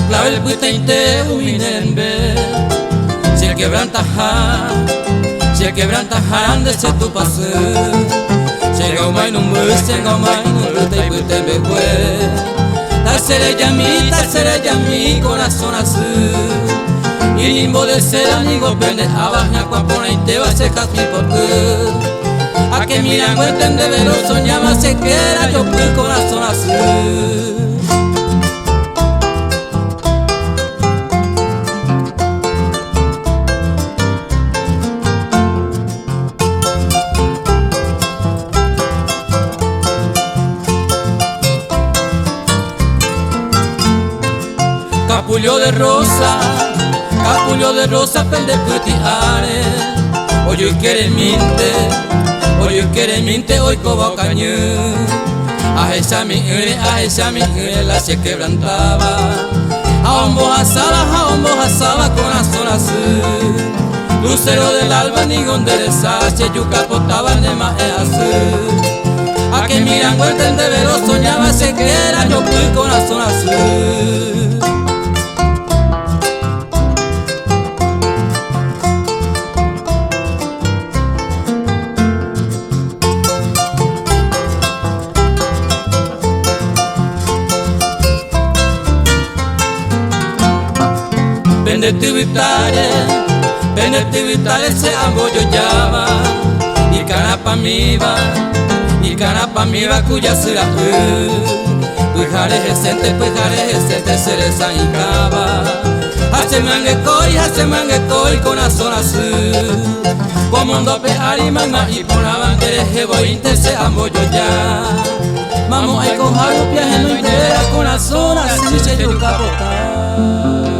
Clavel puteinte uminembe. Si el quebrantaja ande se tu pase. Llega un mai numbe, llega un mai numbe, putembe kwe. Tasere yami, corazón azul. Y limbo de cera, ni golpende, abajo kwa pone y te va a secar mi porqué. A que miran cuenten de velo, soñaba se queda, yo fui corazón azul. Capullo de rosa, pende putiare. Oye quiere minte, hoy coba cañu. A esa mi la se quebrantaba. A hombos asaba, corazón azul. Lucero del alba, ni gonderezache, yuca potaba de más azul. A que miran vuelten de velo, soñaba se quiera, yo fui corazón azul. Pendete vitale se ambollo llama. Y canapa mi va cuya será Pujare gesente se les ancaba. Hace mangue coi con azul azul. Como un dope arimama y por la bandera jebointe se ambollo ya. Vamos a coger un viaje no idea con azul azul se yuca botar.